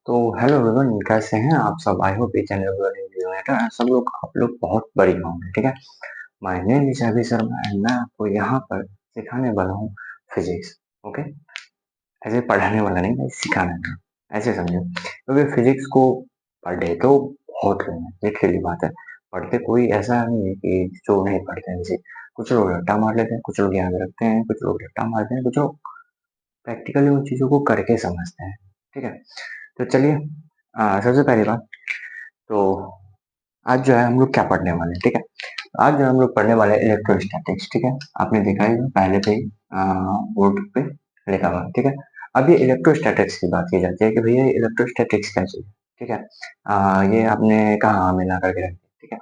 तो hello everyone, कैसे हैं आप सब? I hope each and everyone is doing better। सब लोग आप लोग बहुत बढ़िया होंगे। ठीक है, माय नेम इज अभी शर्मा एंड मैं आपको यहाँ पर सिखाने वाला हूँ फिजिक्स। ओके, ऐसे पढ़ाने वाला नहीं, मैं सिखाने वाला, ऐसे समझो। क्योंकि फिजिक्स को पढ़े तो बहुत लोग हैं, ये खेली बात है। पढ़ते कोई ऐसा नहीं है कि जो नहीं पढ़ते हैं। जैसे कुछ लोग रट्टा मार लेते हैं, कुछ लोग याद रखते हैं, कुछ लोग रट्टा मारते हैं, कुछ लोग प्रैक्टिकली उन चीजों को करके समझते हैं। ठीक है, तो चलिए सबसे पहली बात तो आज जो है हम लोग क्या पढ़ने वाले हैं। ठीक है, आज जो हम लोग पढ़ने वाले हैं इलेक्ट्रोस्टैटिक्स। ठीक है, आपने देखा ही होगा, पहले पे बोर्ड पे लिखा हुआ है। ठीक है, अब ये इलेक्ट्रोस्टैटिक्स की बात की जाती है कि भैया इलेक्ट्रोस्टैटिक्स क्या चीज है। ठीक है, ये आपने कहाँ मिला करके रख दिया। ठीक है,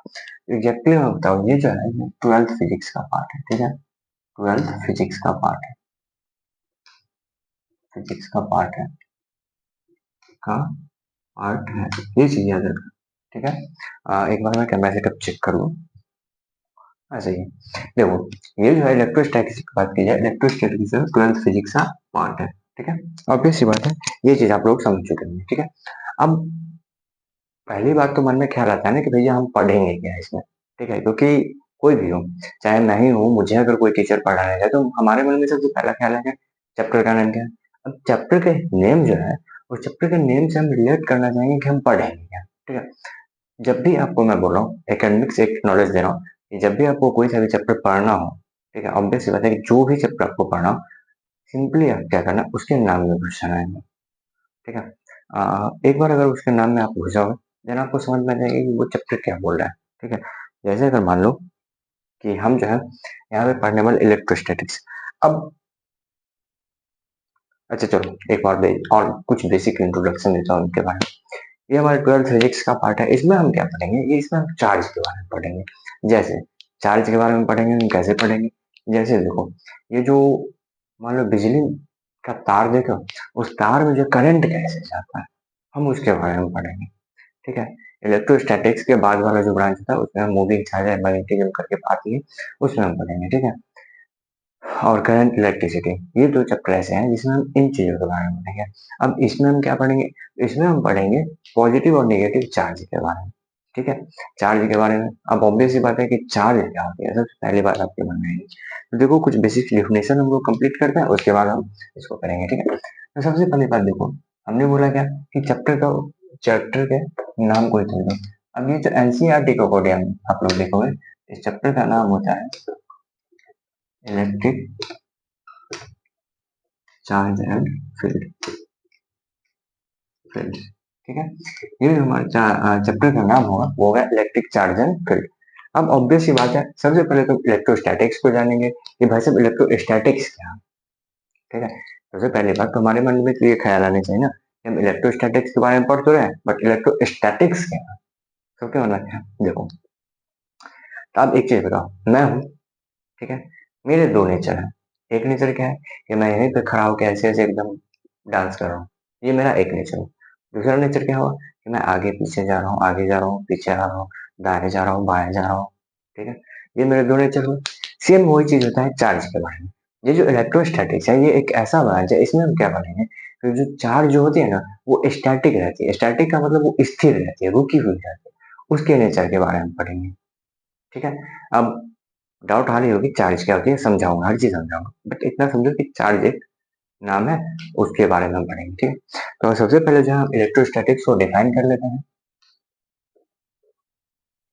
एग्जैक्टली मैं बताऊँ, ये जो है ट्वेल्थ फिजिक्स का पार्ट है। ठीक है, ट्वेल्थ फिजिक्स का पार्ट है, फिजिक्स का पार्ट है, का पार्ट है, ये चीज याद रखना। ठीक है, एक बार मैं कैमरा सेटअप चेक कर लूँ। ऐसे ही देखो, ये जो है इलेक्ट्रोस्टैटिक्स की बात की जाए, इलेक्ट्रोस्टैटिक्स ट्वेल्थ फिजिक्स का पार्ट है। ठीक है, ऑब्वियस सी बात है, ये चीज आप लोग समझ चुके हैं। ठीक है, अब पहली बात तो मन में ख्याल आता है ना कि भैया हम पढ़ेंगे क्या इसमें। ठीक है, क्योंकि कोई भी हो, चाहे मैं ही हूँ, मुझे अगर कोई टीचर पढ़ाने जाए तो हमारे मन में सबसे पहला ख्याल है कि चैप्टर का नाम क्या है। अब चैप्टर के नेम जो है, उस चैप्टर के नेम से हम रिलेट करना चाहेंगे कि हम पढ़ेंगे क्या। ठीक है, जब भी आपको मैं बोल रहा हूँ, एकेडमिक्स एक नॉलेज दे रहा हूँ कि जब भी आपको कोई सा भी चैप्टर पढ़ना हो, ठीक है, ऑब्वियस सी बात है कि जो भी चैप्टर आपको पढ़ना हो, सिंपली आप क्या करना, उसके नाम में घुस जाना है। ठीक है, एक बार अगर उसके नाम में आप घुस जाओगे, देन आपको समझ में आ जाएगा कि वो चैप्टर क्या बोल रहा है। ठीक है, जैसे अगर मान लो कि हम जो है यहाँ पे पढ़ने वाले इलेक्ट्रोस्टैटिक्स। अब अच्छा चलो, एक और कुछ बेसिक इंट्रोडक्शन देता हूँ इनके बारे में। ये हमारे ट्वेल्थ फिजिक्स का पार्ट है, इसमें हम क्या पढ़ेंगे, ये इसमें हम चार्ज के बारे में पढ़ेंगे। जैसे चार्ज के बारे में पढ़ेंगे, हम कैसे पढ़ेंगे, जैसे देखो, ये जो मान लो बिजली का तार देखो, उस तार में जो करंट कैसे जाता है, हम उसके बारे में पढ़ेंगे। ठीक है, इलेक्ट्रोस्टैटिक्स के बाद वाला जो ब्रांच था उसमें हम मूविंग चार्ज एंड मैग्नेटिज्म करके बात की, उसमें हम पढ़ेंगे। ठीक है, और करंट इलेक्ट्रिसिटी, ये दो चैप्टर ऐसे हैं जिसमें हम इन चीजों के बारे में पढ़ेंगे। अब इसमें हम क्या पढ़ेंगे, इसमें हम पढ़ेंगे पॉजिटिव और नेगेटिव चार्ज के बारे में। ठीक है, चार्ज के बारे में अब ऑब्वियस सी बात है कि चार्ज क्या होती है, सबसे पहली बात आपके मन में आएगी। तो देखो, कुछ बेसिक डिफिनेशन हम लोग कंप्लीट करते हैं, उसके बाद हम इसको करेंगे। ठीक है, तो सबसे पहली बात देखो, हमने बोला क्या कि चैप्टर के नाम को ही समझो। अब ये जो एनसीईआरटी का कोड है, आप लोग देखोगे, इस चैप्टर का नाम होता है electric charge and field, field. ठीक है, ये जो हमारा चैप्टर का नाम होगा वो होगा इलेक्ट्रिक चार्ज एंड फील्ड। अब ऑब्वियस सी बात है, सबसे पहले तो इलेक्ट्रोस्टैटिक्स को जानेंगे कि भाई साहब इलेक्ट्रोस्टैटिक्स क्या है। ठीक है, सबसे पहली बात तो हमारे मन में तो ये ख्याल आना चाहिए ना कि हम इलेक्ट्रोस्टैटिक्स के बारे में पढ़ तो रहे हैं, बट इलेक्ट्रोस्टैटिक्स क्या है, सबके मन में क्या है। देखो, तो आप एक चीज बताओ, मैं हूँ, ठीक है, मेरे दो नेचर हैं। एक नेचर क्या है कि मैं यहीं पे खड़ा होकर ऐसे ऐसे एकदम डांस कर रहा हूँ, ये मेरा एक नेचर है। दूसरा नेचर क्या हुआ कि मैं आगे पीछे जा रहा हूँ, आगे जा रहा हूँ, पीछे आ रहा हूँ, दाहिने जा रहा हूँ, बाएं जा रहा हूँ। ठीक है, ये मेरे दो नेचर हुए। सेम वही चीज होता है चार्ज के बारे में। ये जो इलेक्ट्रोस्टैटिक्स है, ये एक ऐसा ब्रांच है, इसमें हम क्या पढ़ेंगे, तो जो चार्ज जो होती है ना, वो स्टैटिक रहती है। स्टैटिक का मतलब वो स्थिर रहती है, रुकी हुई रहती है, उसके नेचर के बारे में पढ़ेंगे। ठीक है, अब डाउट हारी होगी चार्ज क्या होती है, समझाऊंगा, हर चीज समझाऊंगा, बट इतना समझो कि चार्ज एक नाम है, उसके बारे में हम पढ़ेंगे। ठीक है, तो सबसे पहले जो हम इलेक्ट्रोस्टैटिक्स को डिफाइन कर लेते हैं।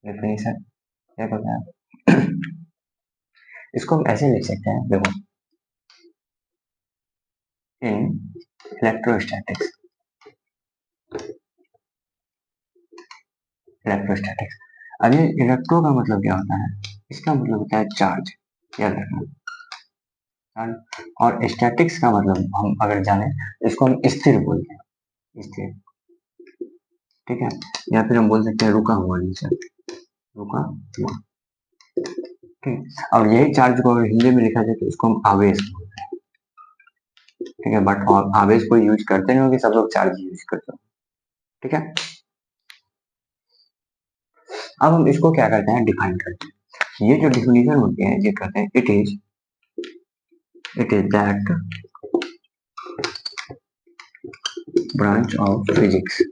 डेफिनेशन क्या कहते हैं इसको हम ऐसे लिख सकते हैं, देखो, इन इलेक्ट्रोस्टैटिक्स, इलेक्ट्रोस्टैटिक्स। अब ये इलेक्ट्रो का मतलब क्या होता है, इसका मतलब होता है चार्ज, याद रखना। और स्टैटिक्स का मतलब हम अगर जाने, इसको हम स्थिर बोलते हैं, स्थिर। ठीक है, या फिर हम बोल सकते हैं रुका हुआ नेचर, रुका हुआ। ठीक, और यही चार्ज को अगर हिंदी में लिखा जाए तो इसको हम आवेश बोलते हैं। ठीक है, बट आवेश कोई यूज करते नहीं होंगे, सब लोग चार्ज यूज करते हैं। ठीक है, अब हम इसको क्या करते हैं, डिफाइन करते हैं। ये जो डिफिनेशन होती है, ये कहते हैं it is that branch of physics.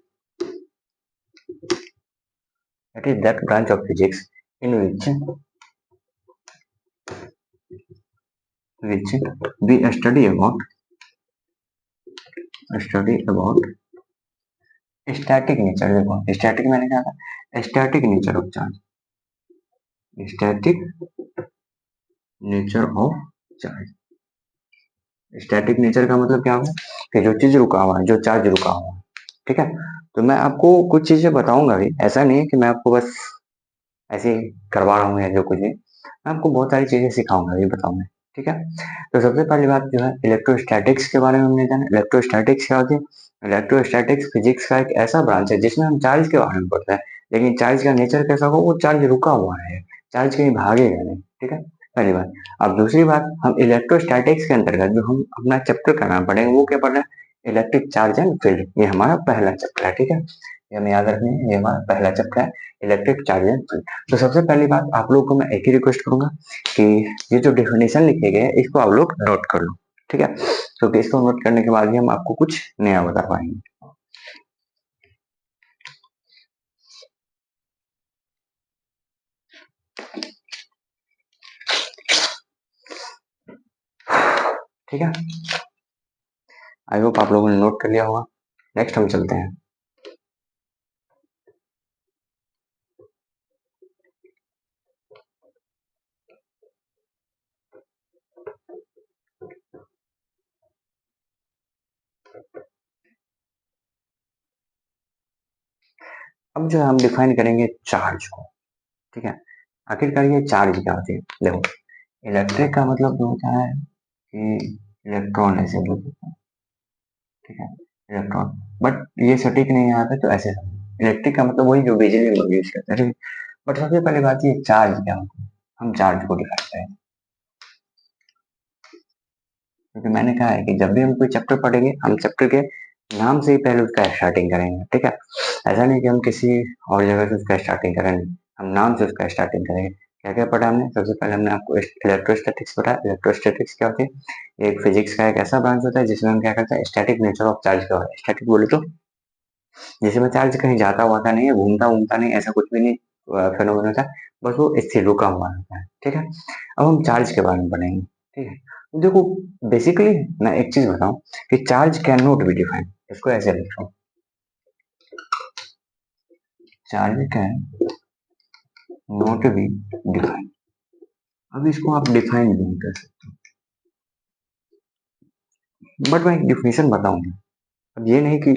That is that branch of physics in which we study about static nature. देखो static मैंने कहा था static nature of charge. static nature of charge. Static nature का मतलब क्या होगा कि जो चीज रुका हुआ है, जो चार्ज रुका हुआ है, ठीक है। तो मैं आपको कुछ चीजें बताऊंगा भी, ऐसा नहीं है कि मैं आपको बस ऐसे ही करवा रहा हूँ या जो कुछ भी, मैं आपको बहुत सारी चीजें सिखाऊंगा, ये बताऊंगा, ठीक है। तो सबसे पहली बात जो है इलेक्ट्रोस्टैटिक्स के बारे में हमने जाना। इलेक्ट्रोस्टैटिक्स क्या होती है? इलेक्ट्रोस्टैटिक्स फिजिक्स का एक ऐसा ब्रांच है जिसमें हम चार्ज के बारे में पढ़ते हैं, लेकिन चार्ज का नेचर कैसा हो, वो चार्ज रुका हुआ है, चार्ज कहीं भागेगा नहीं, ठीक है, पहली बात। अब दूसरी बात, हम इलेक्ट्रोस्टैटिक्स के अंतर्गत जो हम अपना चैप्टर का नाम पढ़ेंगे वो क्या पढ़ रहे हैं? Electric charge and field. ये हमारा पहला चैप्टर है, ठीक है, ये हमें याद रखना है, ये हमारा पहला चैप्टर है, इलेक्ट्रिक चार्ज एंड फील्ड। तो सबसे पहली बात आप लोगों को मैं एक ही रिक्वेस्ट करूंगा कि ये जो डेफिनेशन लिखे गए हैं इसको आप लोग नोट कर लो, ठीक है, क्योंकि इसको नोट करने के बाद ही हम आपको कुछ नया बता पाएंगे। ठीक है, आई होप आप लोगों ने नोट कर लिया होगा। नेक्स्ट हम चलते हैं। अब जो हम डिफाइन करेंगे चार्ज को, ठीक है। आखिरकार ये चार्ज क्या होती है? देखो, इलेक्ट्रिक का मतलब जो होता है कि इलेक्ट्रॉन ऐसे बोल सकते हैं, ठीक है, इलेक्ट्रॉन, बट ये सटीक नहीं है यहाँ पे, तो ऐसे इलेक्ट्रिक का मतलब वही जो बिजली हम लोग यूज करते हैं, ठीक है। बट सबसे पहली बात ये चार्ज क्या होता है, हम चार्ज को डिफाइन करेंगे, क्योंकि मैंने कहा है कि जब भी हम कोई चैप्टर पढ़ेंगे हम चैप्टर के नाम से ही पहले उसका स्टार्टिंग करेंगे, ठीक है। ऐसा नहीं कि हम किसी और जगह से उसका स्टार्टिंग करेंगे, हम नाम से उसका स्टार्टिंग करेंगे। क्या क्या पढ़ा हमने? सबसे पहले हमने आपको इलेक्ट्रोस्टैटिक्स पढ़ा। इलेक्ट्रोस्टैटिक्स क्या होती है? एक फिजिक्स का एक ऐसा ब्रांच होता है जिसमें हम क्या करते हैं, स्टैटिक नेचर ऑफ चार्ज का। स्टैटिक बोले तो जिसमें चार्ज कहीं जाता वाता नहीं है, घूमता घूमता नहीं, ऐसा कुछ भी नहीं फेनोमेनन होता है, बस वो स्थिर रुका हुआ रहता है, ठीक है। अब हम चार्ज के बारे में पढ़ेंगे, ठीक है। तो देखो, बेसिकली मैं एक चीज बताऊं कि charge can not be defined, इसको ऐसे लिख रहा हूँ, charge can not be defined. अब इसको आप डिफाइन नहीं कर सकते, बट मैं एक डिफिनेशन बताऊंगा। अब ये नहीं कि,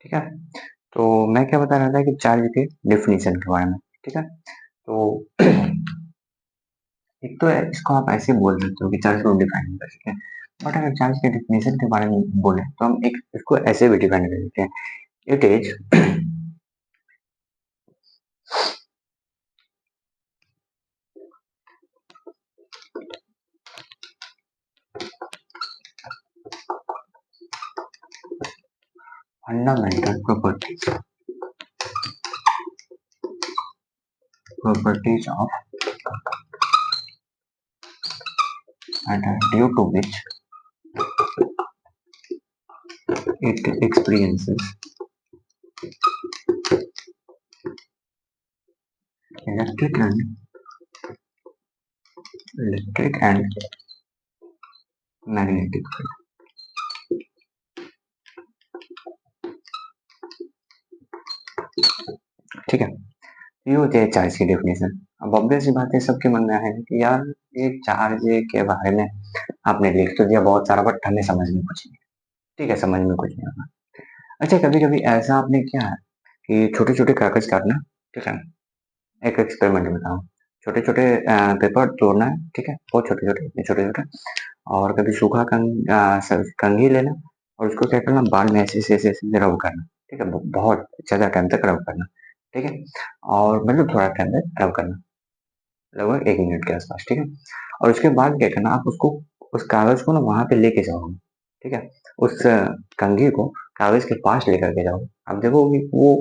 ठीक है, तो मैं क्या बता रहा था कि चार्ज के डिफिनेशन के बारे में, ठीक है। तो एक तो इसको आप ऐसे बोल सकते हो कि चार्ज को डिफाइन नहीं कर सकते, बट अगर चार्ज के डिफिनेशन के बारे में बोले तो हम एक इसको ऐसे भी डिफाइन कर सकते हैं, it is fundamental properties of matter due to which it experiences electric and magnetic field, ठीक है। ये होती है चार्ज की डेफिनेशन। अब ऑब्वियस सी बात है, सबके मन में आएगा कि यार ये चार्ज के बारे में आपने लिख तो दिया बहुत सारा, बट हमें समझ में कुछ नहीं, ठीक है, समझ में कुछ नहीं होगा। अच्छा, कभी कभी ऐसा आपने किया है कि छोटे छोटे कागज काटना, ठीक है, एक एक्सपेरिमेंट बताऊं, छोटे छोटे पेपर तोड़ना है, ठीक है, बहुत छोटे छोटे छोटे छोटे, और कभी सूखा कंघी लेना और उसको क्या करना, बाल में ऐसे ऐसे ऐसे ऐसे रब करना, ठीक है, बहुत ज्यादा टाइम तक रब करना, ठीक है, और मतलब थोड़ा टाइम तक रब करना, लगभग 1 मिनट के आसपास, ठीक है। और उसके बाद क्या करना, आप उसको उस कागज को ना वहां पे लेके जाओगे, ठीक है, उस कंघी को कागज के पास लेकर के जाओगे। आप देखोगे वो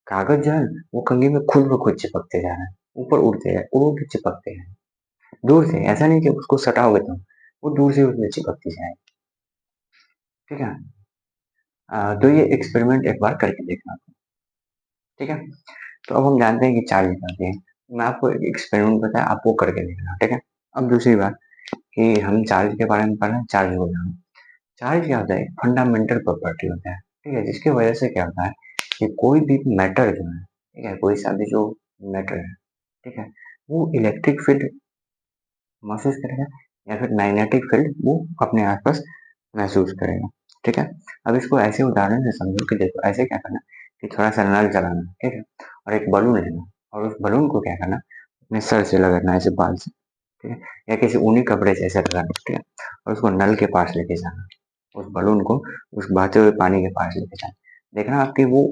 कागज जो है वो कंघी में खुद ब खुद चिपकते जा रहे हैं, ऊपर उड़ते हैं, उड़ के चिपकते हैं दूर से, ऐसा नहीं कि उसको सटाओगे तुम, वो दूर से उसमें चिपकती जाए। ठीक है। तो ये एक्सपेरिमेंट एक बार करके देखना, ठीक है। तो अब हम जानते हैं कि चार्ज क्या है। मैं आपको एक एक्सपेरिमेंट बताया, आप वो करके देखना, ठीक है। अब दूसरी बात कि हम चार्ज के बारे में पढ़ रहे हैं, चार्ज को जानो। चार्ज क्या होता है, फंडामेंटल प्रॉपर्टी होता है, ठीक है, जिसकी वजह से क्या होता है कि कोई भी मैटर जो है, ठीक है, कोई सा भी जो मैटर है, ठीक है, वो इलेक्ट्रिक फील्ड महसूस करेगा या फिर मैग्नेटिक फील्ड वो अपने आसपास महसूस करेगा, ठीक है। अब इसको ऐसे उदाहरण से समझो कि देखो ऐसे क्या करना कि थोड़ा सा नल चलाना, ठीक है, और एक बलून लेना और उस बलून को क्या करना अपने सर से लगाना, ऐसे बाल से, ठीक है, या किसी ऊनी कपड़े से ऐसे लगाना, ठीक है, और उसको नल के पास लेके जाना, उस बलून को उस बहते हुए पानी के पास लेके जाना, देखना आपकी वो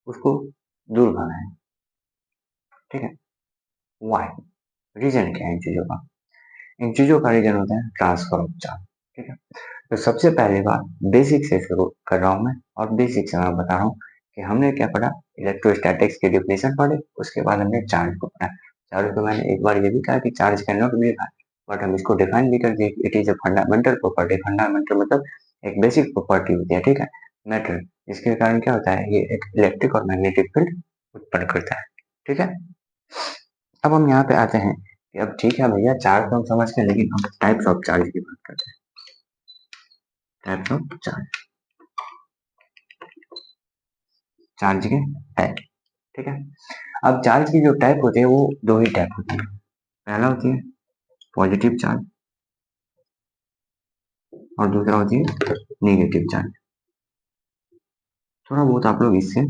उसको दूर भागा है, ठीक है। वाई, रीजन क्या है इन चीजों का, इन चीजों का रीजन होता है ट्रांसफर ऑफ चार्ज, ठीक है। तो सबसे पहली बात बेसिक से शुरू कर रहा हूँ मैं, और बेसिक से मैं बता रहा हूँ कि हमने क्या पढ़ा, इलेक्ट्रोस्टैटिक्स की डिफिनेशन पढ़े, उसके बाद हमने चार्ज को पढ़ा। चार्ज को मैंने एक बार ये भी कहा कि charge can not be defined, but हम इसको डिफाइन भी कर दिए, it is a fundamental property. Fundamental मतलब एक बेसिक प्रॉपर्टी होती है, ठीक है, मैटर, जिसके कारण क्या होता है, ये एक इलेक्ट्रिक और मैग्नेटिक फील्ड उत्पन्न करता है, ठीक है। अब हम यहाँ पे आते हैं कि अब ठीक है भैया, चार्ज तो हम समझ गए, लेकिन हम टाइप्स ऑफ चार्ज की बात करते हैं। टाइप्स ऑफ चार्ज, चार्ज के टाइप, ठीक है। अब चार्ज की जो टाइप होती है वो दो ही टाइप होती है। पहला होती है पॉजिटिव चार्ज और दूसरा होती है नेगेटिव चार्ज। थोड़ा बहुत आप लोग इससे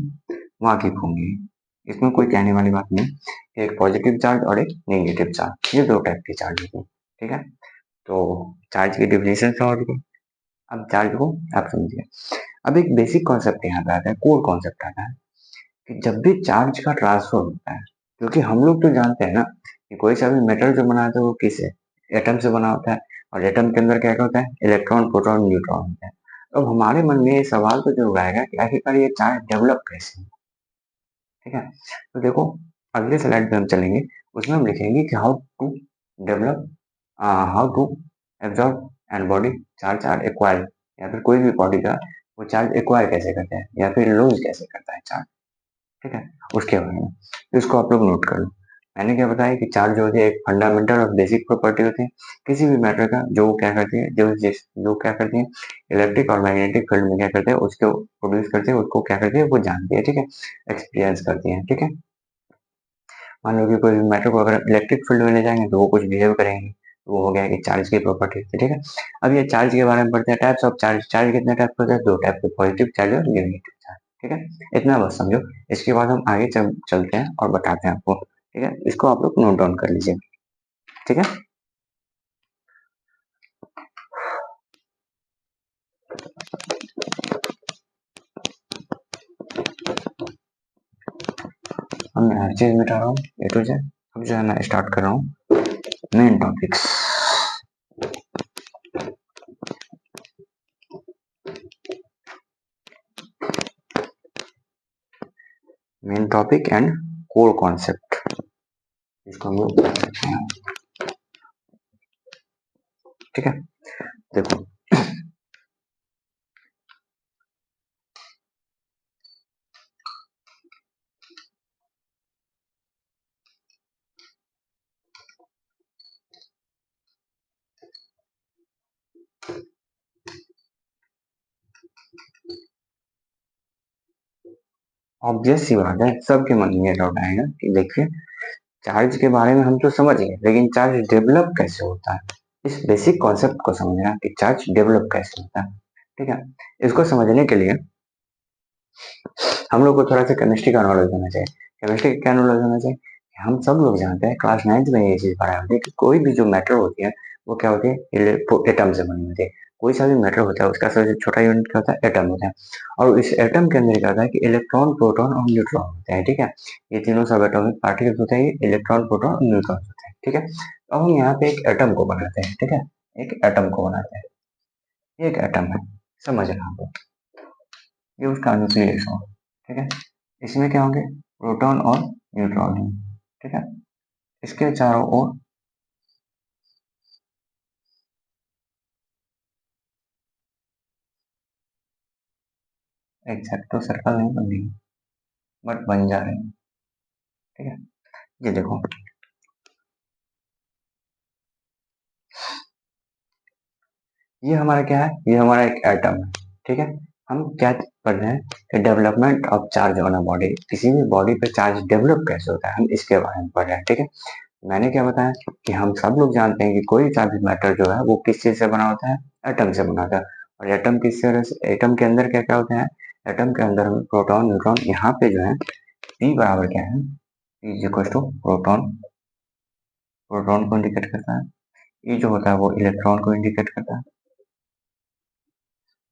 वाकिफ होंगे, इसमें कोई कहने वाली बात नहीं। एक पॉजिटिव चार्ज और एक नेगेटिव चार्ज, ये दो टाइप के चार्ज होते हैं, ठीक है। तो चार्ज की डिफिनेशन से, और अब चार्ज को आप समझिए। अब एक बेसिक कॉन्सेप्ट यहाँ पे आता है, कोर कॉन्सेप्ट आता है कि जब भी चार्ज का ट्रांसफर होता है, क्योंकि हम लोग तो जानते हैं ना कि कोई सा भी मेटल जो बना होता है वो किससे, एटम से बना होता है, और एटम के अंदर क्या क्या होता है, इलेक्ट्रॉन प्रोटॉन न्यूट्रॉन होता है। अब हमारे मन में ये सवाल तो जरूर आएगा कि आखिरकार ये चार्ज डेवलप कैसे, ठीक है। तो देखो अगले स्लाइड पे हम चलेंगे, उसमें हम लिखेंगे कि how to develop, how to absorb and body charge or acquire, या फिर कोई भी बॉडी का वो चार्ज एक्वायर कैसे करता है या फिर लूज कैसे करता है चार्ज, ठीक है, उसके बारे में। तो इसको आप लोग नोट कर लो। मैंने क्या बताया कि चार्ज जो होती है एक फंडामेंटल और बेसिक प्रॉपर्टी होती है किसी भी मैटर का, जो क्या करती है, जो क्या करती है इलेक्ट्रिक और मैग्नेटिक फील्ड में क्या करते हैं उसको प्रोड्यूस करते हैं, उसको क्या करती है वो जानती है, ठीक है, एक्सपीरियंस करती है, ठीक है। मान लो कि कोई भी मैटर को अगर इलेक्ट्रिक फील्ड में ले जाएंगे तो वो कुछ बिहेव करेंगे, तो वो हो गया कि चार्ज की प्रॉपर्टी, ठीक है। अब ये चार्ज के बारे में पढ़ते हैं, टाइप्स ऑफ चार्ज। चार्ज कितने टाइप के होते हैं, दो टाइप के, पॉजिटिव चार्ज और नेगेटिव चार्ज, ठीक है। इतना बस समझो, इसके बाद हम आगे चलते हैं और बताते हैं आपको, ठीक है। इसको आप लोग नोट डाउन कर लीजिए, ठीक है। अब मैं हर चीज मिटा रहा हूँ ए टू जेड। अब जो है मैं स्टार्ट कर रहा हूँ main topics, main topic and core concept, इसको हम लोग बता सकते हैं, ठीक है। देखो ऑब्वियस सी बात है, सबके मन में डाउट आएगा कि देखिए चार्ज के बारे में हम तो समझ गए, लेकिन चार्ज डेवलप कैसे होता है, इस बेसिक कॉन्सेप्ट को समझना कि चार्ज डेवलप कैसे होता है, ठीक है। इसको समझने के लिए हम लोग को थोड़ा सा केमिस्ट्री का नॉलेज होना चाहिए। केमिस्ट्री का क्या नॉलेज होना चाहिए, हम सब लोग जानते हैं, क्लास 9th में ये चीज पढ़ा होती है कि कोई भी जो मैटर होती है वो क्या होती है, एटम से बनी होती है। कोई सा भी मैटर होता है उसका सबसे छोटा यूनिट क्या होता है, एटम होता है। और इस एटम के अंदर क्या होता है कि इलेक्ट्रॉन प्रोटॉन और न्यूट्रॉन होते हैं, ठीक है। ये तीनों सब एटॉमिक पार्टिकल्स होते हैं, ये इलेक्ट्रॉन प्रोटॉन और न्यूट्रॉन होते हैं, ठीक है। अब हम यहाँ पे एक एटम को बनाते हैं, ठीक है, एक एटम को बनाते हैं, ये एक एटम है, समझना आपको, ये उसका न्यूक्लियस हो, ठीक है। इसमें क्या होंगे, प्रोटॉन और न्यूट्रॉन होंगे, ठीक है। इसके चारों ओर एग्जैक्ट तो सर्कल नहीं बन रही, बट बन जा रहे हैं। ठीक है, ये देखो, ये हमारा क्या है, ये हमारा एक एटम है। ठीक है, हम क्या पढ़ रहे हैं कि development of charge on a body, किसी भी बॉडी पे चार्ज डेवलप कैसे होता है, हम इसके बारे में पढ़ रहे हैं। ठीक है, मैंने क्या बताया कि हम सब लोग जानते हैं कि कोई सा भी मैटर जो है वो किस चीज से बना होता है, एटम से बना होता है। और एटम किस तरह से, एटम के अंदर क्या क्या होते हैं, एटम के अंदर हमें प्रोटॉन न्यूट्रॉन, यहाँ पे जो है पी बराबर क्या है, P is equal to proton, proton को इंडिकेट करता है। ई जो होता है वो इलेक्ट्रॉन को इंडिकेट करता है,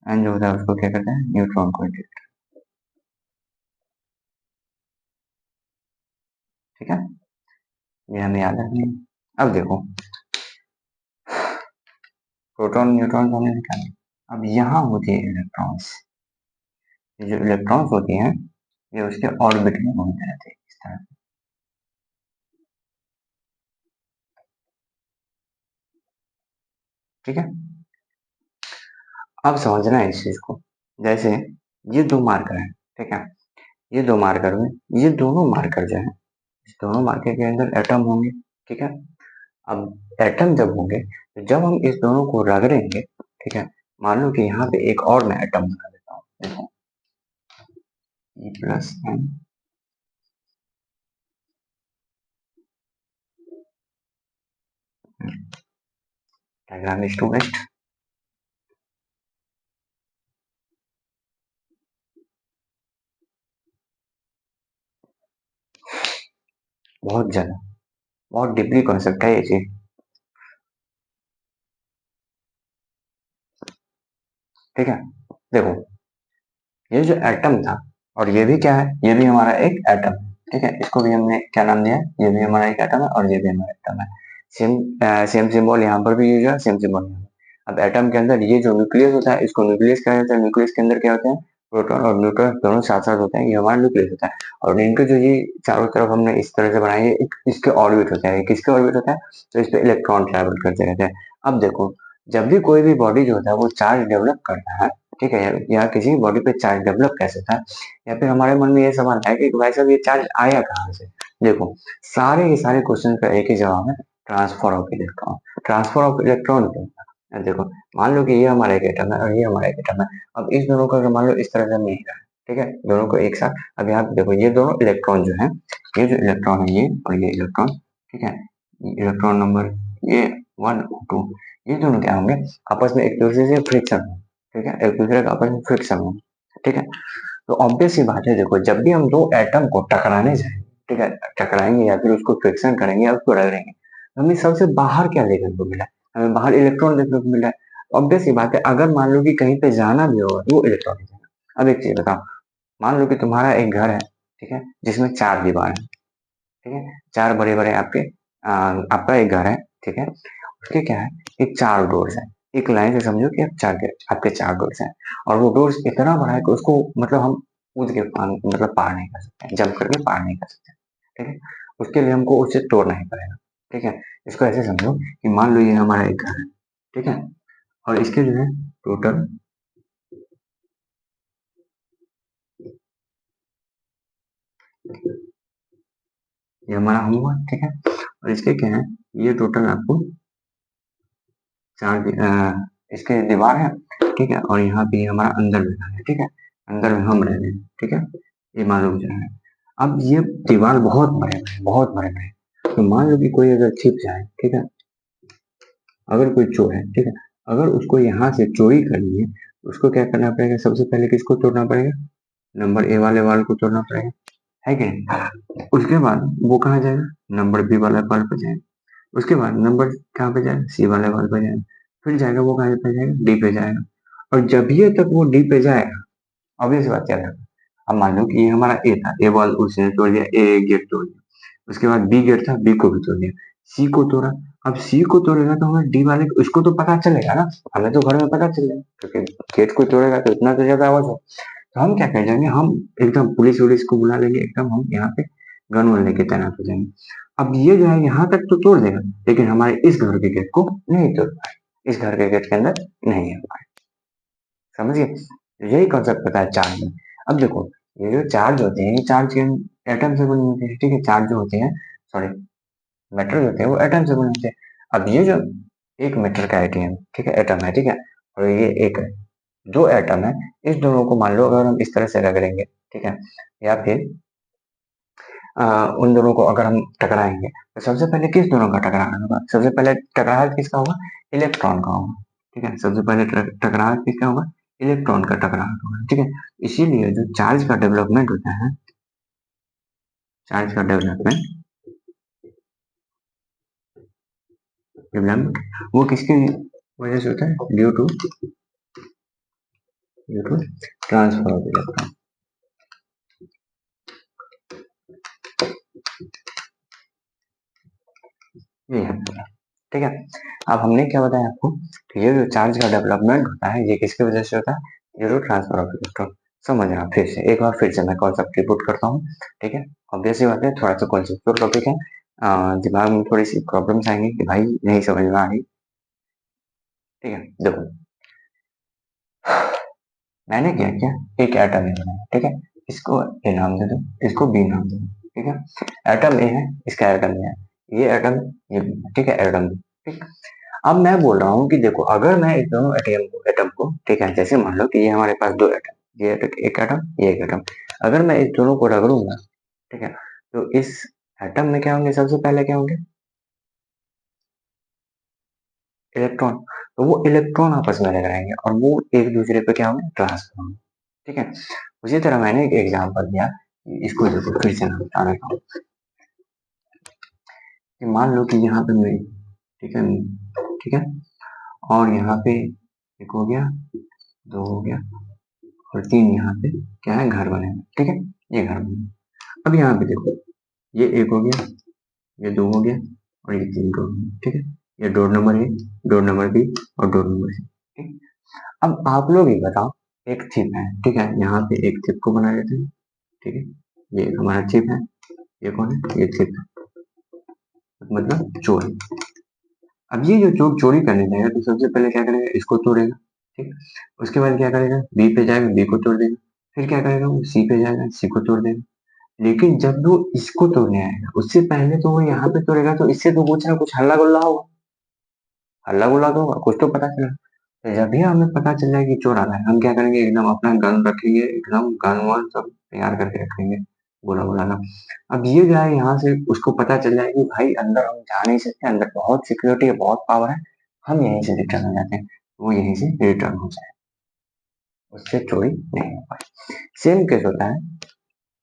एन जो होता है उसको क्या करता है, न्यूट्रॉन को इंडिकेट। ठीक है, ये हमें याद रखनी है। अब देखो, प्रोटॉन न्यूट्रॉन हमने निकाले, अब यहाँ होती है इलेक्ट्रॉन्स। ये जो इलेक्ट्रॉन्स होती हैं ये उसके ऑर्बिट में घूमते रहते हैं इस तरह से। ठीक है, अब समझना है इस चीज को। जैसे ये दो मार्कर हैं, ठीक है, ये दो मार्कर में, ये दोनों मार्कर जो है, इस दोनों मार्कर के अंदर एटम होंगे। ठीक है, अब एटम जब होंगे तो जब हम इस दोनों को रगड़ेंगे, ठीक है, मान लो कि यहाँ पे एक और मैं एटम बना देता हूँ, देखो E plus N, diagram is too waste. बहुत ज्यादा, बहुत डीपली कॉन्सेप्ट है ये चीज। ठीक है, देखो ये जो एटम था, और ये भी क्या है, ये भी हमारा एक एटम है। ठीक है, इसको भी हमने क्या नाम दिया है, ये भी हमारा एक एटम है और ये भी हमारा एटम है। सेम सेम सिंबल यहाँ पर भी यूज है, सेम सिंबल यहाँ पर। अब एटम के अंदर ये जो न्यूक्लियस होता है इसको न्यूक्लियस कहा जाता है। न्यूक्लियस के अंदर क्या होते हैं, प्रोटॉन और न्यूट्रॉन दोनों साथ साथ होते हैं, ये हमारा न्यूक्लियस होता है। और इनके जो ये चारों तरफ हमने इस तरह से बनाए हैं, इसके ऑर्बिट होता है। किसके ऑर्बिट होता है, तो इस पे इलेक्ट्रॉन ट्रैवल करते रहते हैं। अब देखो, जब भी कोई भी बॉडी जो होता है वो चार्ज डेवलप करता है, ठीक है, या किसी बॉडी पे चार्ज डेवलप कैसे था, या फिर हमारे मन में ये सवाल है कि भाई साहब ये चार्ज आया कहाँ से। देखो, सारे के सारे क्वेश्चन का एक ही जवाब है, transfer of electron. Transfer of electron क्या होता है, देखो मान लो कि ये हमारा एक एटम है और ये हमारा एक एटम है। अब इस दोनों का अगर मान लो इस तरह से मिल रहा है, ठीक है, दोनों को एक साथ, अब यहाँ पे देखो ये दोनों इलेक्ट्रॉन जो है, ये जो इलेक्ट्रॉन है ये और ये इलेक्ट्रॉन, ठीक है, इलेक्ट्रॉन नंबर ये 1 और 2, ये दोनों क्या होंगे, आपस में एक दूसरे से फ्रिक्शन, ठीक है, एक दूसरे का आपस में फ्रिक्शन हो। ठीक है, तो ऑब्वियस सी बात है, देखो जब भी हम दो एटम को टकराने जाएंगे, ठीक है, टकराएंगे या फिर उसको फ्रिक्शन करेंगे या उसको रगड़ेंगे, तो हमें सबसे बाहर क्या देखने को मिला है, हमें बाहर इलेक्ट्रॉन देखने को मिला है। ऑब्वियस सी बात है, अगर मान लो कि कहीं पे जाना भी होगा तो वो इलेक्ट्रॉन ही जाएगा। अब एक चीज बताओ, मान लो कि तुम्हारा एक घर है, ठीक है, जिसमें 4 दीवार है, ठीक है, 4 बड़े बड़े आपके आपका एक घर है, ठीक है, उसके क्या है, एक 4 डोर्स है। एक लाइन से समझो कि आपके 4 डोर्स हैं, और वो डोर्स इतना बड़ा है कि उसको मतलब हम कूद के मतलब पार नहीं कर सकते, जंप करके पार नहीं कर सकते। ठीक है, उसके लिए हमको उसे तोड़ना ही पड़ेगा। ठीक है, इसको ऐसे समझो कि मान लो ये हमारा एक घर है, ठीक है, और इसके जो है टोटल, ये हमारा होम हुआ, ठीक है, और इसके क्या है, ये टोटल आपको 4 इसके दीवार है, ठीक है, और यहाँ पे हमारा अंदर में घर है, ठीक है, अंदर में हम रह रहे हैं, ठीक है, ये मान लो मुझे है। अब ये दीवार बहुत बड़े बड़े, बहुत बड़े बड़े, तो मान लो कि कोई अगर छिप जाए, ठीक है, अगर कोई चोर है, ठीक है, अगर उसको यहाँ से चोरी करनी है, तो उसको क्या करना पड़ेगा, सबसे पहले किसको तोड़ना पड़ेगा, नंबर ए वाले वाल को तोड़ना पड़ेगा, है कि नहीं। उसके बाद वो कहाँ जाएगा, नंबर बी वाले वाल पर जाएगा। उसके बाद नंबर कहाँ पे जाएगा, सी वाले वाल पे जाएगा। फिर जाएगा वो कहाँ पे जाएगा, डी पे जाएगा। और जब ये तक वो डी पे जाएगा, ऑब्वियस बात क्या है, अब मान लो कि ये हमारा ए था, ए बॉल उसने तोड़ दिया, ए गेट तोड़ दिया। उसके बाद बी गेट था, बी को भी तोड़ दिया, सी को तोड़ा। अब सी को तोड़ेगा तो हमें डी वाले उसको तो पता चलेगा ना, हमें तो घर में पता चलेगा, क्योंकि गेट को तोड़ेगा तो इतना तो ज्यादा आवाज हो। तो हम क्या कर जाएंगे, हम एकदम पुलिस वुलिस को बुला लेंगे, एकदम हम यहाँ पे गन वन लेके तैनात हो जाएंगे। अब ये जो है यहाँ तक तो तोड़ देगा, लेकिन हमारे इस घर के गेट को नहीं तोड़ पाए, इस घर के गेट के अंदर नहीं है हमारे, समझिए। यही कॉन्सेप्ट पता है चार्ज में। अब देखो, ये जो चार्ज होते हैं, ये चार्ज के एटम से बने होते हैं, ठीक है। चार्ज जो होते हैं, सॉरी, मेटल होते हैं वो एटम से बने होते हैं। अब ये जो एक मीटर का एटीएम, ठीक है, एटम है, ठीक है, और ये एक दो एटम है, इस दोनों को मान लो अगर हम इस तरह से रगड़ेंगे, ठीक है, या फिर उन दोनों को अगर हम टकराएंगे, तो सबसे पहले किस दोनों का टकराना होगा? सबसे पहले टकराहट किसका होगा? इलेक्ट्रॉन का होगा, ठीक है। सबसे पहले टकराहट किसका होगा? इलेक्ट्रॉन का टकराहट होगा, ठीक है। इसीलिए जो चार्ज का डेवलपमेंट होता है, चार्ज का डेवलपमेंट डेवलपमेंट वो किसकी वजह से होता है? Due to transfer of electron. ये है, ठीक है। अब हमने क्या बताया आपको? तो ये जो चार्ज का डेवलपमेंट होता है, ये किसकी वजह से होता है? Due to transfer of electron. समझना फिर से, एक बार फिर से मैं कॉन्सेप्ट रिपीट करता हूँ, ठीक है। ऑब्वियसली बात है, थोड़ा सा कॉन्सेप्चुअल टॉपिक है, दिमाग में थोड़ी सी प्रॉब्लम्स आएंगी कि भाई नहीं समझ में आ रही, ठीक है। देखो, मैंने क्या किया, एक एटम ए बनाया, ठीक है, इसको ए नाम दे दो, इसको बी नाम दे दो, ठीक है। एटम ए है, इसका एटम ए है, ये एटम ये बी है, ठीक है, एटम बी, ठीक। अब मैं बोल रहा हूँ कि देखो, अगर मैं इस दोनों एटम को, ठीक है, जैसे मान लो कि ये हमारे पास दो एटम, ये एक एटम, ये एक एटम, अगर मैं इस दोनों को रगड़ूंगा, ठीक है, तो इस एटम में क्या होंगे? सबसे पहले क्या होंगे? इलेक्ट्रॉन। तो वो इलेक्ट्रॉन आपस में टकराएंगे और वो एक दूसरे पे क्या होंगे? ट्रांसफर होंगे, ठीक है। उसी तरह मैंने एक एग्जांपल दिया, इसको देखो फिर से मैं बता देता हूँ कि मान लो कि यहाँ पे मेरी, ठीक है, ठीक है, और यहाँ पे एक हो गया, दो हो गया, और तीन यहाँ पे क्या है? घर बने हुए, ठीक है, ये घर बने। अब यहाँ पे देखो, ये एक हो गया, ये दो हो गया, और ये तीन डोर हो गया, ठीक है। ये door number A, door number B, और डोर नंबर सी, ठीक। अब आप लोग ही बताओ, एक थिप है, ठीक है, यहाँ पे एक थिप को बना लेते हैं, ठीक है, ये हमारा थिप है, ये कौन है? ये थिप है, मतलब चोर। अब ये जो चोर चोरी करने जाएगा, तो सबसे पहले क्या करेगा? इसको तोड़ेगा, ठीक। उसके बाद क्या करेगा? बी पे जाएगा, बी को तोड़ देगा। फिर क्या करेगा? वो सी पे जाएगा, सी को तोड़ देगा। लेकिन जब वो इसको तोड़ने आएगा, उससे पहले तो वो यहाँ पे तोड़ेगा, तो इससे तो कुछ ना कुछ हल्ला गुल्ला होगा, हल्ला गुल्ला तो होगा, कुछ तो पता चला। तो जब भी हमें पता चल जाए कि चोर आ रहा है, हम क्या करेंगे? एकदम अपना गन रखेंगे, एकदम गन वन सब तैयार करके रखेंगे, गोला वोला। अब ये जो है, यहाँ से उसको पता चल जाए कि भाई अंदर हम जा नहीं सकते, अंदर बहुत सिक्योरिटी है, बहुत पावर है, हम यहीं से रिटर्न हो जाते हैं, वो यहीं से रिटर्न हो जाए, उससे चोरी नहीं हो पाए। सेम केस होता है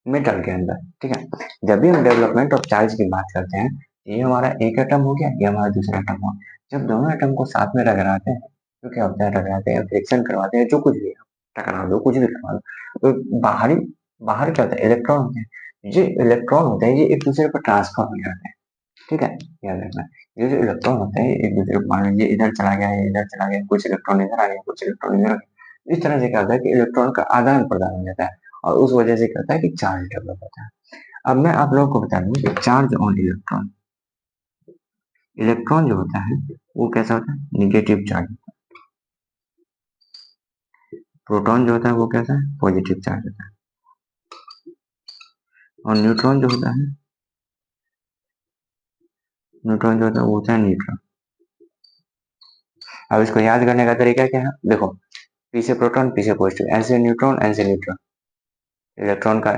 मेटल के अंदर, ठीक है। जब भी हम डेवलपमेंट ऑफ चार्ज की बात करते हैं, ये हमारा एक एटम हो गया, ये हमारा दूसरा एटम हो गया। जब दोनों एटम को साथ में रगड़ाते हैं, तो क्या होता है? रगड़ाते हैं, फ्रिक्शन करवाते हैं, जो कुछ भी है, टकरा दो, कुछ भी करवा दो, तो बाहर क्या होता है? इलेक्ट्रॉन होते हैं। ये इलेक्ट्रॉन होते हैं, ये एक दूसरे पर ट्रांसफर हो जाते हैं, ठीक है, याद रखना। ये जो इलेक्ट्रॉन होते हैं, एक दूसरे को, मान लीजिए इधर चला गया है, इधर चला गया, कुछ इलेक्ट्रॉन इधर आ गया, कुछ इलेक्ट्रॉन इधर आ गया। इस तरह से क्या होता है कि इलेक्ट्रॉन का आदान प्रदान हो जाता है, और उस वजह से क्या होता है कि चार्ज डेवलप होता है। अब मैं आप लोगों को बता दूं कि चार्ज ऑन इलेक्ट्रॉन, इलेक्ट्रॉन जो होता है वो कैसा होता है? Negative charge. प्रोटॉन जो होता है वो कैसा है? पॉजिटिव चार्ज होता है। और न्यूट्रॉन जो होता है, न्यूट्रॉन जो होता है वो होता है न्यूट्रॉन। अब इसको याद करने का तरीका क्या है? देखो, पी से प्रोटॉन, पी से पॉजिटिव, एन से न्यूट्रॉन, एन से न्यूट्रॉन। इलेक्ट्रॉन का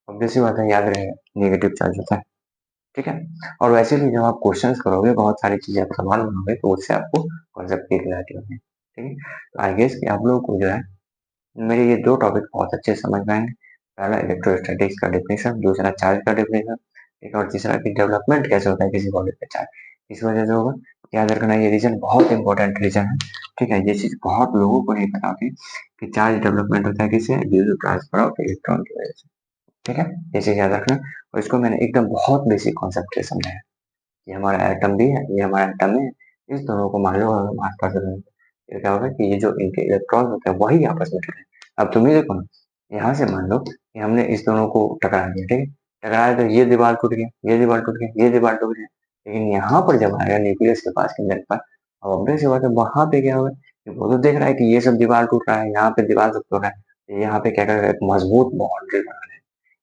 ऑब्वियसली बात है, याद रहेगा, नेगेटिव चार्ज होता है, ठीक है। और वैसे भी जब आप क्वेश्चंस करोगे, बहुत सारी चीजें आप सवाल बनाओगे, तो उससे आपको कॉन्सेप्ट की क्लैरिटी होगी, ठीक है। तो आई गेस कि आप लोगों को जो है मेरे ये दो टॉपिक बहुत अच्छे समझ में आएंगे। पहला इलेक्ट्रोस्टैटिक्स का डेफिनेशन, दूसरा चार्ज का डेफिनेशन, एक और तीसरा कि डेवलपमेंट कैसे होता है किसी बॉडी पे चार्ज, इस वजह से होगा। याद रखना, ये रीजन बहुत इंपॉर्टेंट रीजन है, ठीक है। ये चीज बहुत लोगों को नहीं पता होती कि चार्ज डेवलपमेंट होता है किससे? Due to transfer of electron की वजह से, ठीक है। ये चीज याद रखना। और इसको मैंने एकदम बहुत बेसिक कॉन्सेप्ट से समझाया। ये हमारा एटम भी है, ये हमारा एटम है, इस दोनों को मान लो हम आसपास रखेंगे, फिर क्या होगा कि ये जो इनके इलेक्ट्रॉन होते हैं वही आपस में टकराए। अब तुम ही देखो ना, यहाँ से मान लो कि हमने इस दोनों को टकरा दिया, ठीक है, टकराया तो ये दीवार टूट गया, ये दीवार टूट गया, ये दीवार टूट गया। लेकिन यहाँ पर जब आएगा न्यूक्लियस के पास, केंद्र पर, अब ऑब्वियस सी बात है, वहां पे क्या होगा कि वो तो देख रहा है कि ये सब दीवार टूट रहा है, यहाँ पे दीवार सब टूट रहा है, यहाँ पे क्या करेगा, एक मजबूत बाउंड्री बना लेगा।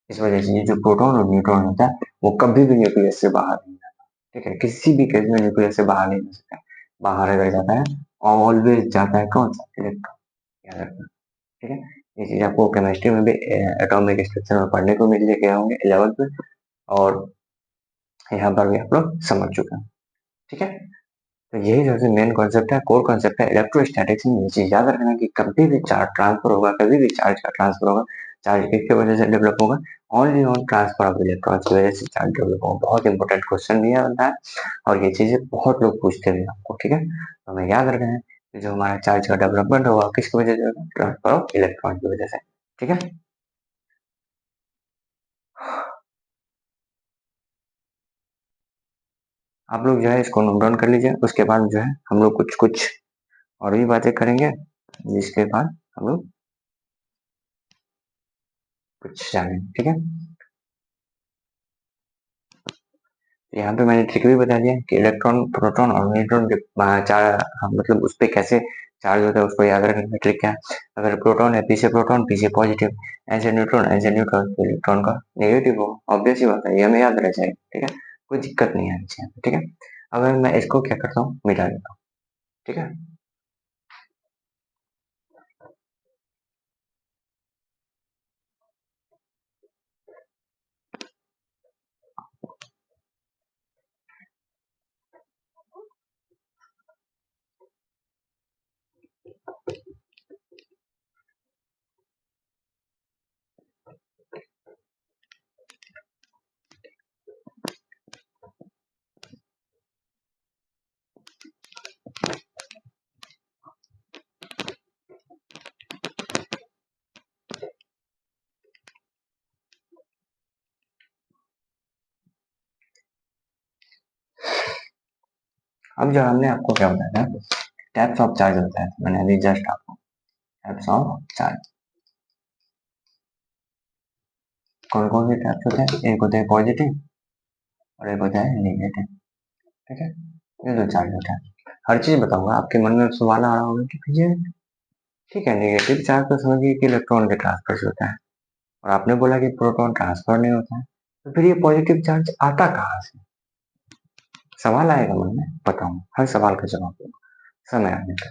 इस वजह से ये जो प्रोटॉन और न्यूट्रॉन होता है वो कभी भी न्यूक्लियस से बाहर नहीं जाता। ठीक है, किसी भी केस में न्यूक्लियस से बाहर नहीं जा सकता है। बाहर अगर जाता है ऑलवेज जाता है कौन सा, इलेक्ट्रॉन। याद रखना। ठीक है, ये चीज आपको केमिस्ट्री में भी एटॉमिक स्ट्रक्चर में पढ़ने को मिल गया होंगे 11th में, और यहाँ पर भी आप लोग समझ चुके हैं। ठीक है, तो यही सबसे मेन कॉन्सेप्ट है, कोर कॉन्सेप्ट है इलेक्ट्रोस्टैटिक्स में। ये चीज याद रखना कि कभी भी चार्ज ट्रांसफर होगा, कभी भी चार्ज का ट्रांसफर होगा, चार्ज किसकी वजह से डेवलप होगा, only on transfer of electrons की वजह से चार्ज डेवलप होगा। बहुत इंपॉर्टेंट क्वेश्चन भी आता है और ये चीजें बहुत लोग पूछते भी आपको। ठीक है, तो हमें याद रखना है कि जो हमारा चार्ज का डेवलपमेंट होगा किसकी वजह से होगा, ट्रांसफर ऑफ इलेक्ट्रॉन की वजह से। ठीक है, आप लोग जो है इसको नोट डाउन कर लीजिए। उसके बाद जो है हम लोग कुछ कुछ और भी बातें करेंगे, जिसके बाद हम लोग कुछ जानेंगे। ठीक है, यहाँ पे मैंने ट्रिक भी बता दिया कि इलेक्ट्रॉन, प्रोटॉन और न्यूट्रॉन के मतलब उस पे कैसे चार्ज होता है, उसको याद रखने का ट्रिक क्या है। अगर प्रोटॉन है, पी से प्रोटॉन, पी से पॉजिटिव, ऐसे न्यूट्रॉन, ऐसे न्यूट्रॉन, तो इलेक्ट्रॉन का नेगेटिव होगा। ऑब्वियस ही बात है, ये हमें याद रह जाएगा। ठीक है, कोई दिक्कत नहीं है इसमें। ठीक है, अगर मैं इसको क्या करता हूँ, मिटा देता हूँ। ठीक है, अब जो हमने आपको क्या बताया था, टाइप्स ऑफ चार्ज होता है, मैंने अभी जस्ट आपको टाइप्स ऑफ चार्ज कौन कौन से टाइप्स होते हैं, एक होते हैं पॉजिटिव और एक होता है नेगेटिव। ठीक है, ये दो चार्ज होता है। हर चीज बताऊंगा, आपके मन में सवाल आ रहा होगा कि भैया ठीक है, नेगेटिव चार्ज तो समझिए कि इलेक्ट्रॉन के ट्रांसफर से होता है, और आपने बोला कि प्रोटॉन ट्रांसफर नहीं होता है, तो फिर ये पॉजिटिव चार्ज आता कहाँ से, सवाल आएगा मन में। बताऊंगा, हर सवाल का जवाब दूंगा समय आने पर।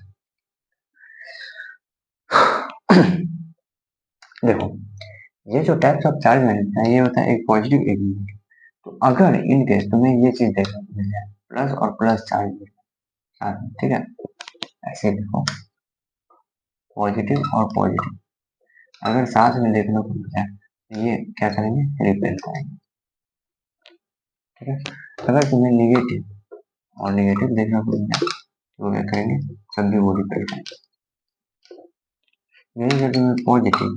देखो, ये जो टाइप्स ऑफ चार्ज मैंने बताया, ये होता है एक पॉजिटिव एक नेगेटिव। तो अगर इन केस तुम्हें ये चीज देखने को मिल जाए, प्लस और प्लस चार्ज साथ में, ठीक है, ऐसे देखो, पॉजिटिव और पॉजिटिव अगर साथ में देखने को मिल जाए तो ये क्या करेंगे, रिपेल करेंगे। ठीक है, अगर तुम्हें निगेटिव और निगेटिव देखने को मिल जाए तो क्या करेंगे, सभी वो रिपेल करेंगे। यही अगर तुम्हें पॉजिटिव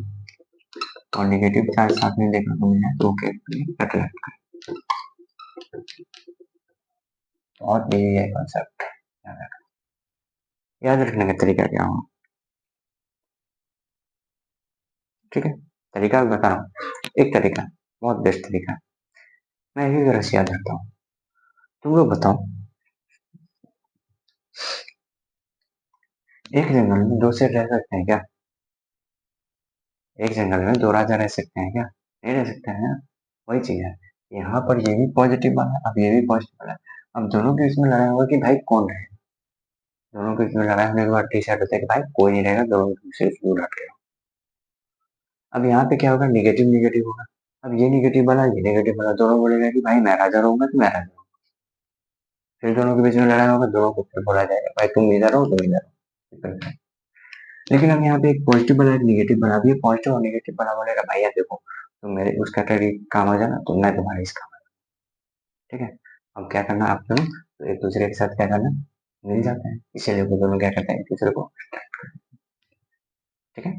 और निगेटिव चार्ज साथ में देखने को मिल जाए तो क्या करेंगे, अट्रैक्ट करेंगे। बहुत यही है कॉन्सेप्ट, याद रखने का तरीका क्या हो। ठीक है, तरीका बता रहा हूँ, एक तरीका, बहुत बेस्ट तरीका, मैं इसी तरह से याद रखता हूँ। तुम लोग बताओ, एक जंगल में दो शेर रह सकते हैं क्या, एक जंगल में दो राजा रह सकते हैं क्या, नहीं रह सकते हैं ना। वही चीज है, यहाँ पर ये भी पॉजिटिव वाला है, अब ये भी पॉजिटिव वाला है। अब दोनों के इसमें लड़ाई होगा कि भाई कौन रहे, दोनों के इसमें लड़ाई होने के बाद डिसाइड होता है कि भाई कोई नहीं रहेगा, दोनों से दूर हट गया। अब यहाँ पे क्या होगा, निगेटिव निगेटिव होगा। अब ये निगेटिव वाला, ये निगेटिव वाला, दोनों बोलेगा कि भाई मैं राजा रहूंगा तो मैं राजा रहूंगा। फिर दोनों के बीच में लड़ाई होगा, दोनों को फिर बोला जाएगा भाई तुम इधर रहो तुम इधर रहो। लेकिन अब यहाँ पे एक पॉजिटिव वाला एक निगेटिव वाला भी है, पॉजिटिव और निगेटिव वाला बोलेगा भैया देखो तुम मेरे उस कैटेगरी काम आ जाना तो मैं तुम्हारे इस काम आ जाऊँ। ठीक है, अब क्या करना आप दोनों, तो एक दूसरे के साथ क्या करना, मिल जाते हैं, इसीलिए वो दोनों क्या करते हैं, एक दूसरे को। ठीक है,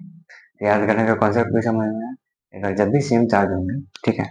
याद करने का कॉन्सेप्ट भी समझ में आया। अगर जब भी सेम चार्ज होंगे, ठीक है,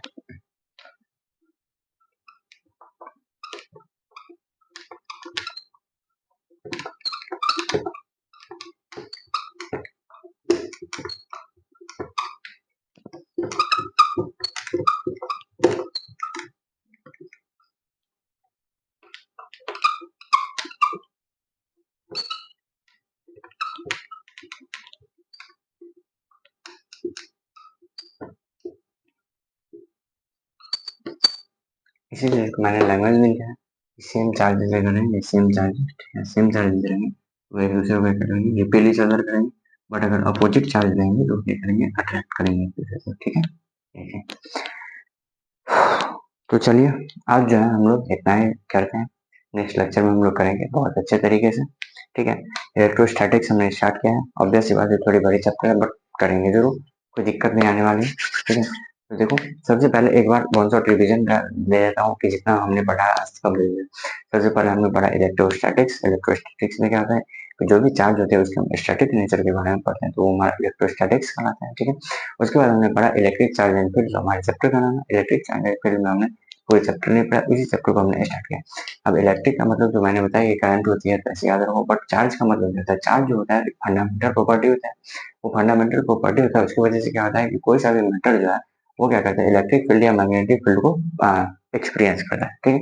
इसी से मैंने लैंग्वेज मिल गया है, सेम चार्जेस करेंगे, सेम चार्जेस, ठीक है, सेम चार्जेस रहेंगे, वो एक दूसरे को क्या करेंगे, रिपेल इच अदर करेंगे, बट अगर अपोजिट चार्ज रहेंगे तो क्या करेंगे, अट्रैक्ट करेंगे एक दूसरे से, ठीक है। तो चलिए आज जो है हम लोग इतना ही करते हैं, नेक्स्ट लेक्चर में हम लोग करेंगे बहुत अच्छे तरीके से, ठीक है। इलेक्ट्रोस्टैटिक्स हमने स्टार्ट किया है, ऑब्वियस सी बात है थोड़ी बड़ी चैप्टर है, बट करेंगे जरूर, कोई दिक्कत नहीं आने वाली है, ठीक है। तो देखो सबसे पहले एक बार वन शॉट रिविजन दे देता हूँ कि जितना हमने पढ़ा आज तक। सबसे पहले हमने पढ़ा इलेक्ट्रोस्टैटिक्स। इलेक्ट्रोस्टैटिक्स में क्या होता है कि जो भी चार्ज होते हैं उसके हम स्टैटिक नेचर के बारे में पढ़ते हैं, तो वो हमारा इलेक्ट्रोस्टैटिक्स कहलाता है, ठीक है। उसके बाद हमने पढ़ा इलेक्ट्रिक चार्ज एंड फील्ड, हमारे चैप्टर का नाम है इलेक्ट्रिक चार्ज एंड फील्ड में हमने कोई चैप्टर नहीं पढ़ा, इसी चैप्टर को हमने स्टार्ट किया। अब इलेक्ट्रिक का मतलब जो मैंने बताया कि करंट होती है, ऐसे याद रखो, बट चार्ज का मतलब होता है, चार्ज जो होता है फंडामेंटल प्रॉपर्टी होता है, वो फंडामेंटल प्रॉपर्टी होता है, उसकी वजह से क्या होता है कि कोई सा भी मैटर जो है वो क्या करता है, इलेक्ट्रिक फील्ड या मैग्नेटिक फील्ड को एक्सपीरियंस करता है, ठीक है।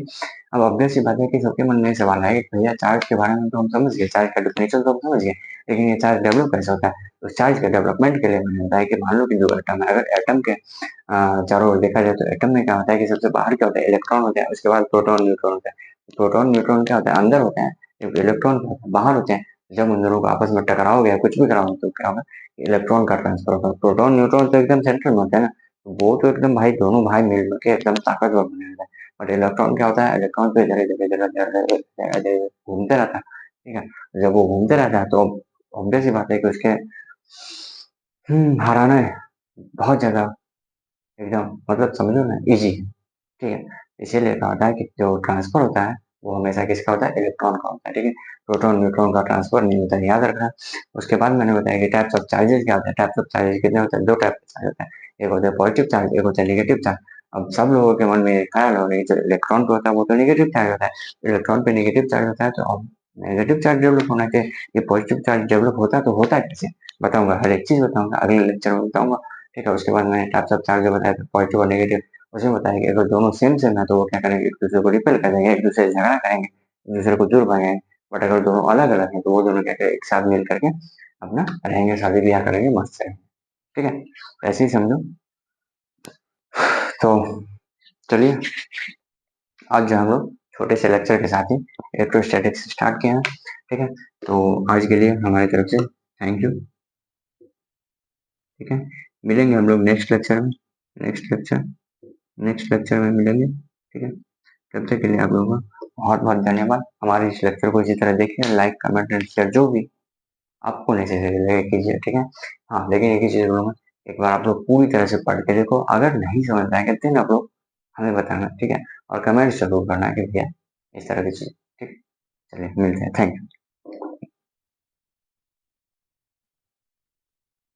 अब ऑब्वियस सी बात है कि सबके मन में सवाल है कि भैया चार्ज के बारे में तो हम समझ गए, चार्ज का डिफिनेशन तो हम समझ गए, लेकिन ये चार्ज डेवलप कैसे होता है। तो चार्ज के डेवलपमेंट के लिए मैंने बताया कि मान लो कि दो एटम है, अगर एटम के चारों ओर देखा जाए तो एटम में क्या होता है कि सबसे बाहर क्या होता है, इलेक्ट्रॉन होता है, उसके बाद प्रोटॉन न्यूट्रॉन होता है। प्रोटॉन न्यूट्रॉन क्या होता है, अंदर होते हैं, जबकि इलेक्ट्रॉन क्या होता है, बाहर होते हैं। जब उन दोनों को आपस में टकराव गया, कुछ भी कराओ तो क्या होगा, इलेक्ट्रॉन का ट्रांसफर होगा। प्रोटॉन न्यूट्रॉन तो एकदम सेंटर में होता है ना, तो वो तो एकदम भाई दोनों भाई मिल के एकदम ताकतवर बने रहते हैं। बट इलेक्ट्रॉन क्या होता है, इलेक्ट्रॉन तो इधर घूमते रहता है, ठीक है। जब वो घूमते रहता है तो ऑब्वियस सी बात है कि उसके हराना है बहुत ज्यादा, एकदम मतलब समझो ना इजी है, ठीक है। इसीलिए कहा होता है कि जो ट्रांसफर होता है वो हमेशा किसका होता है, इलेक्ट्रॉन का होता है, ठीक है। प्रोटॉन न्यूट्रॉन का ट्रांसफर नहीं होता है, याद रखना। उसके बाद मैंने बताया कि टाइप्स ऑफ चार्जेस क्या होता है, टाइप्स ऑफ चार्जेस कितने होते हैं, दो टाइप के चार्ज होता है, एक होता है पॉजिटिव चार्ज, एक होता है नेगेटिव चार्ज। अब सब लोगों के मन में एक ख्याल होगा कि जो इलेक्ट्रॉन पे होता है वो तो नेगेटिव चार्ज होता है, इलेक्ट्रॉन पे नेगेटिव चार्ज होता है, तो अब नेगेटिव चार्ज डेवलप होना चाहिए, ये पॉजिटिव चार्ज डेवलप होता है, तो होता है कैसे बताऊंगा, हर एक चीज बताऊंगा अगले लेक्चर में बताऊंगा, ठीक है। उसके बाद मैंने टाइप्स ऑफ चार्ज बताया था, पॉजिटिव और नेगेटिव। उसमें बताया कि अगर दोनों सेम सेम है तो वो क्या करेंगे, एक दूसरे को रिपेल कर देंगे, एक दूसरे से झगड़ा करेंगे, एक दूसरे को दूर भागेंगे। बट अगर दोनों अलग अलग हैं तो वो दोनों क्या करेंगे, एक साथ मिल करके अपना रहेंगे, शादी ब्याह करेंगे, मस्त से, ठीक है। ऐसे ही समझो। तो चलिए आज जो हम लोग छोटे से लेक्चर के साथ ही इलेक्ट्रोस्टैटिक्स स्टार्ट किए हैं, ठीक है। तो आज के लिए हमारी तरफ से थैंक यू, ठीक है। मिलेंगे हम लोग नेक्स्ट लेक्चर में, नेक्स्ट लेक्चर में मिलेंगे, ठीक है। तब तक के लिए आप लोगों का बहुत बहुत धन्यवाद। हमारे इस लेक्चर को इसी तरह देखिए, लाइक कमेंट एंड शेयर जो भी आपको नेसेसरी लगे कीजिए, ठीक है। हाँ लेकिन एक ही चीज बोलूंगा, एक बार आप लोग पूरी तरह से पढ़ के देखो, अगर नहीं समझ में आएगा देन आप लोग हमें बताना, ठीक है। और कमेंट जरूर करना कि भैया इस तरह की चीज, ठीक। चलिए मिलते हैं, थैंक यू।